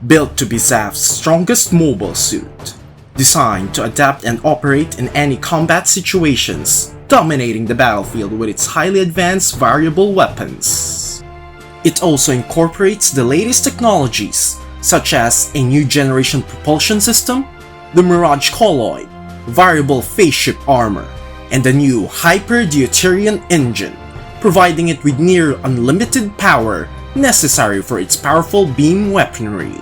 built to be Zaf's strongest mobile suit, designed to adapt and operate in any combat situations, dominating the battlefield with its highly advanced variable weapons. It also incorporates the latest technologies, such as a new generation propulsion system, the Mirage Colloid, variable phase shift armor, and the new Hyper-Deuterium engine, providing it with near unlimited power necessary for its powerful beam weaponry.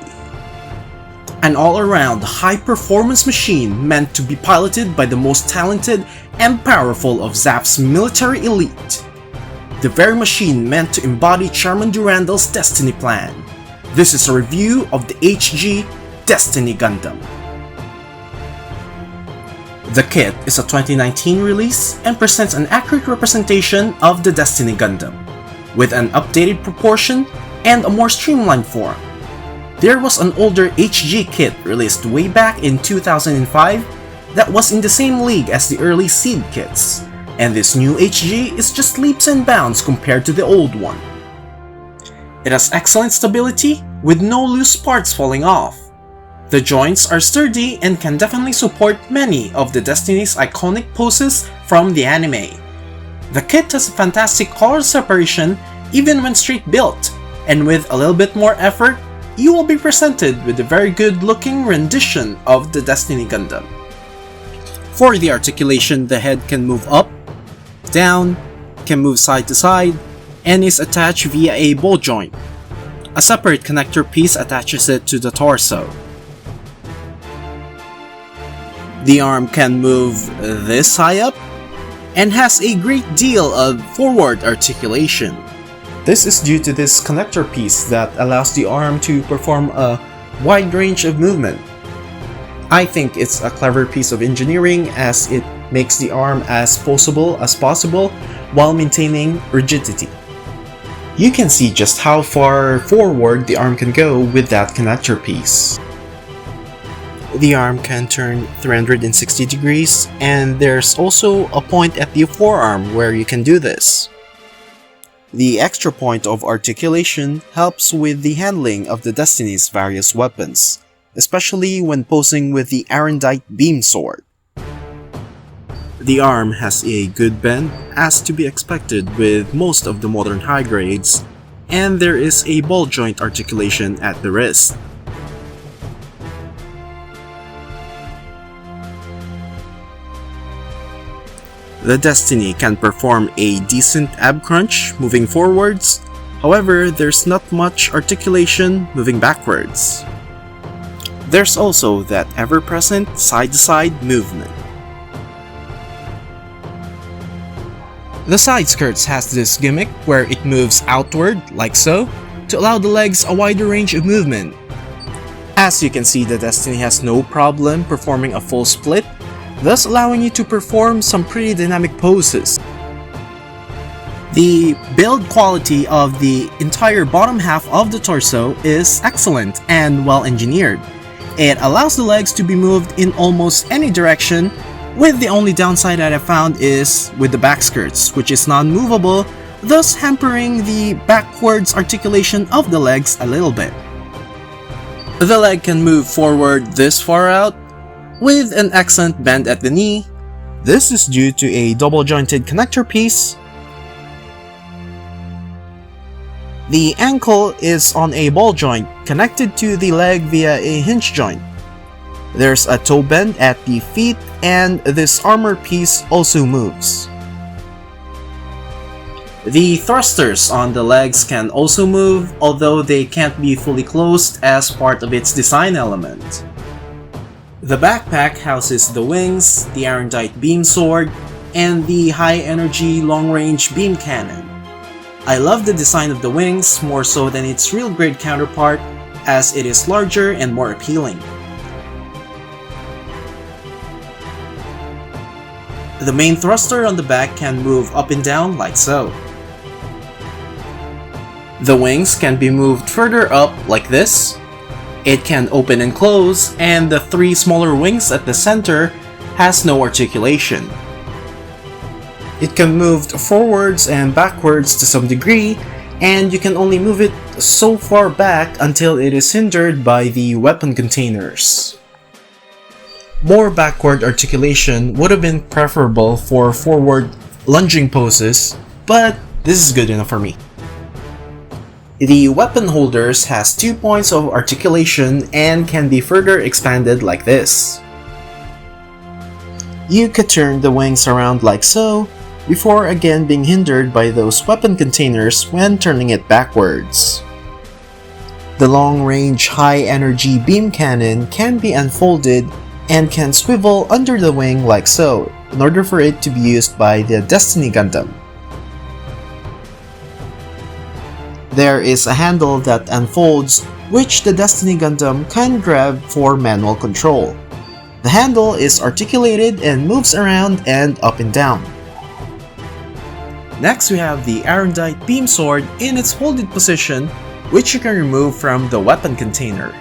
An all-around high-performance machine meant to be piloted by the most talented and powerful of Zaf's military elite. The very machine meant to embody Chairman Durandal's Destiny plan. This is a review of the HG Destiny Gundam. The kit is a 2019 release and presents an accurate representation of the Destiny Gundam, with an updated proportion and a more streamlined form. There was an older HG kit released way back in 2005 that was in the same league as the early seed kits, and this new HG is just leaps and bounds compared to the old one. It has excellent stability with no loose parts falling off. The joints are sturdy and can definitely support many of the Destiny's iconic poses from the anime. The kit has a fantastic color separation even when straight built, and with a little bit more effort, you will be presented with a very good looking rendition of the Destiny Gundam. For the articulation, the head can move up, down, can move side to side, and is attached via a ball joint. A separate connector piece attaches it to the torso. The arm can move this high up and has a great deal of forward articulation. This is due to this connector piece that allows the arm to perform a wide range of movement. I think it's a clever piece of engineering as it makes the arm as posable as possible while maintaining rigidity. You can see just how far forward the arm can go with that connector piece. The arm can turn 360 degrees, and there's also a point at the forearm where you can do this. The extra point of articulation helps with the handling of the Destiny's various weapons, especially when posing with the Arendite beam sword. The arm has a good bend, as to be expected with most of the modern high grades, and there is a ball joint articulation at the wrist. The Destiny can perform a decent ab crunch moving forwards, however there's not much articulation moving backwards. There's also that ever-present side-to-side movement. The side skirts has this gimmick where it moves outward, like so, to allow the legs a wider range of movement. As you can see, the Destiny has no problem performing a full split, thus allowing you to perform some pretty dynamic poses. The build quality of the entire bottom half of the torso is excellent and well engineered. It allows the legs to be moved in almost any direction, with the only downside that I found is with the back skirts, which is non-movable, thus hampering the backwards articulation of the legs a little bit. The leg can move forward this far out, with an excellent bend at the knee. This is due to a double-jointed connector piece. The ankle is on a ball joint connected to the leg via a hinge joint. There's a toe bend at the feet, and this armor piece also moves. The thrusters on the legs can also move, although they can't be fully closed as part of its design element. The backpack houses the wings, the Arendite beam sword, and the high-energy long-range beam cannon. I love the design of the wings more so than its real-grade counterpart, as it is larger and more appealing. The main thruster on the back can move up and down like so. The wings can be moved further up like this. It can open and close, and the three smaller wings at the center has no articulation. It can move forwards and backwards to some degree, and you can only move it so far back until it is hindered by the weapon containers. More backward articulation would have been preferable for forward lunging poses, but this is good enough for me. The weapon holders has 2 points of articulation and can be further expanded like this. You could turn the wings around like so, before again being hindered by those weapon containers when turning it backwards. The long-range high-energy beam cannon can be unfolded and can swivel under the wing like so, in order for it to be used by the Destiny Gundam. There is a handle that unfolds, which the Destiny Gundam can grab for manual control. The handle is articulated and moves around and up and down. Next we have the Arendite beam sword in its folded position, which you can remove from the weapon container.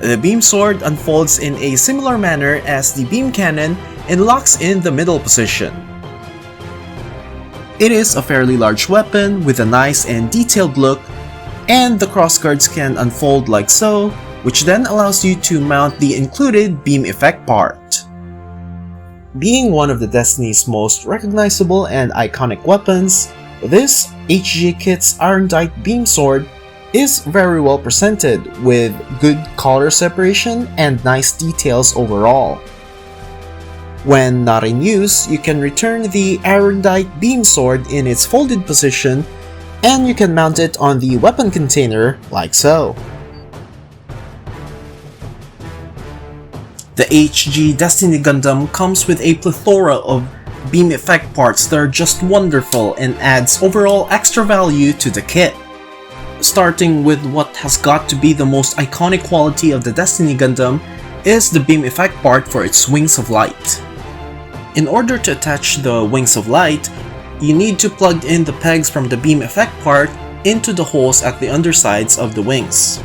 The beam sword unfolds in a similar manner as the beam cannon and locks in the middle position. It is a fairly large weapon with a nice and detailed look, and the crossguards can unfold like so, which then allows you to mount the included beam effect part. Being one of the Destiny's most recognizable and iconic weapons, this HG kit's Arendite beam sword is very well presented with good color separation and nice details overall. When not in use, you can return the Arendite beam sword in its folded position and you can mount it on the weapon container like so. The HG Destiny Gundam comes with a plethora of beam effect parts that are just wonderful and adds overall extra value to the kit. Starting with what has got to be the most iconic quality of the Destiny Gundam is the beam effect part for its Wings of Light. In order to attach the Wings of Light, you need to plug in the pegs from the beam effect part into the holes at the undersides of the wings.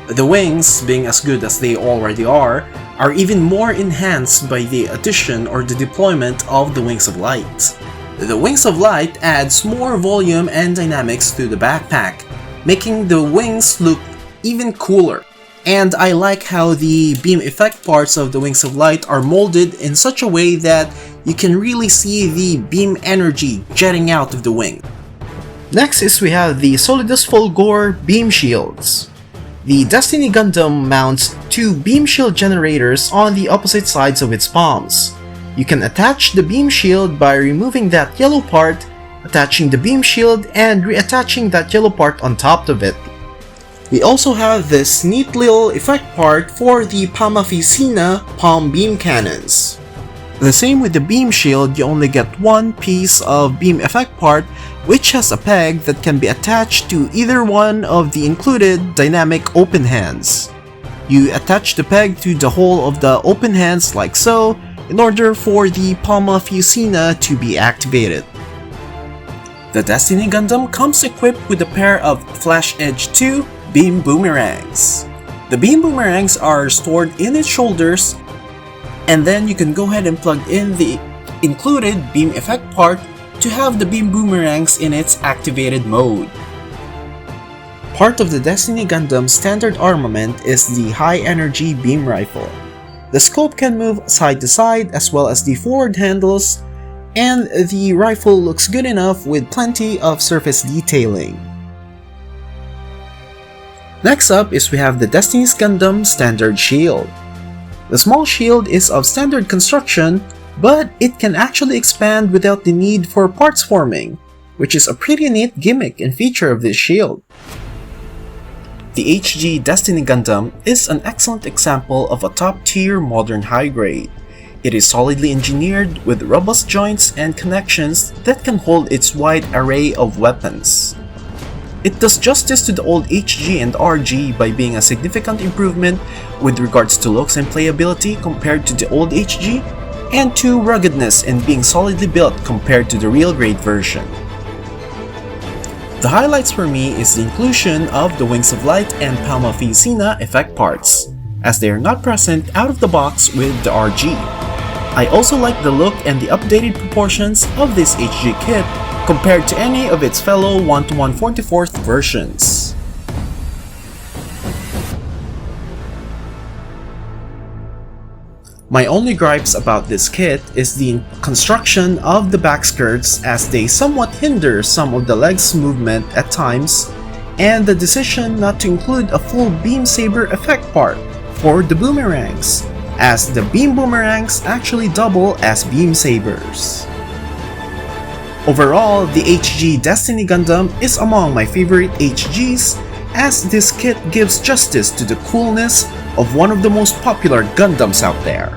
The wings, being as good as they already are even more enhanced by the addition or the deployment of the Wings of Light. The Wings of Light adds more volume and dynamics to the backpack, making the wings look even cooler. And I like how the beam effect parts of the Wings of Light are molded in such a way that you can really see the beam energy jetting out of the wing. Next is we have the Solidus Fulgor beam shields. The Destiny Gundam mounts 2 beam shield generators on the opposite sides of its palms. You can attach the beam shield by removing that yellow part, attaching the beam shield, and reattaching that yellow part on top of it. We also have this neat little effect part for the Palmafisina palm beam cannons. The same with the beam shield, you only get one piece of beam effect part, which has a peg that can be attached to either one of the included dynamic open hands. You attach the peg to the hole of the open hands like so, in order for the Palmafusina to be activated. The Destiny Gundam comes equipped with a pair of Flash Edge 2 beam boomerangs. The beam boomerangs are stored in its shoulders, and then you can go ahead and plug in the included beam effect part to have the beam boomerangs in its activated mode. Part of the Destiny Gundam's standard armament is the high energy beam rifle. The scope can move side to side as well as the forward handles, and the rifle looks good enough with plenty of surface detailing. Next up is we have the Destiny Gundam standard shield. The small shield is of standard construction, but it can actually expand without the need for parts forming, which is a pretty neat gimmick and feature of this shield. The HG Destiny Gundam is an excellent example of a top-tier modern high-grade. It is solidly engineered with robust joints and connections that can hold its wide array of weapons. It does justice to the old HG and RG by being a significant improvement with regards to looks and playability compared to the old HG, and to ruggedness and being solidly built compared to the real grade version. The highlights for me is the inclusion of the Wings of Light and Palmafusina effect parts, as they are not present out of the box with the RG. I also like the look and the updated proportions of this HG kit, compared to any of its fellow 1/144th versions. My only gripes about this kit is the construction of the back skirts, as they somewhat hinder some of the legs' movement at times, and the decision not to include a full beam saber effect part for the boomerangs, as the beam boomerangs actually double as beam sabers. Overall, the HG Destiny Gundam is among my favorite HGs, as this kit gives justice to the coolness of one of the most popular Gundams out there.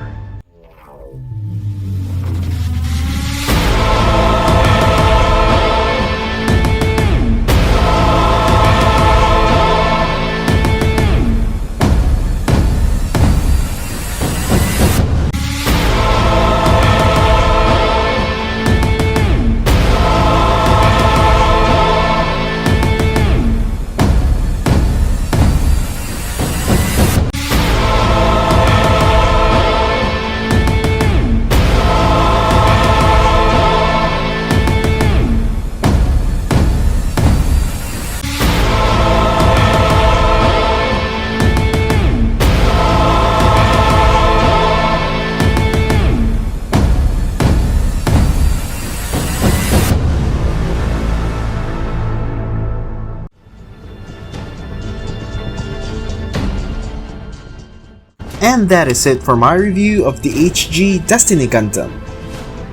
And that is it for my review of the HG Destiny Gundam.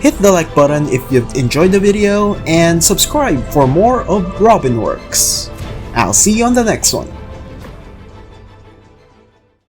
Hit the like button if you've enjoyed the video, and subscribe for more of Robin Works. I'll see you on the next one.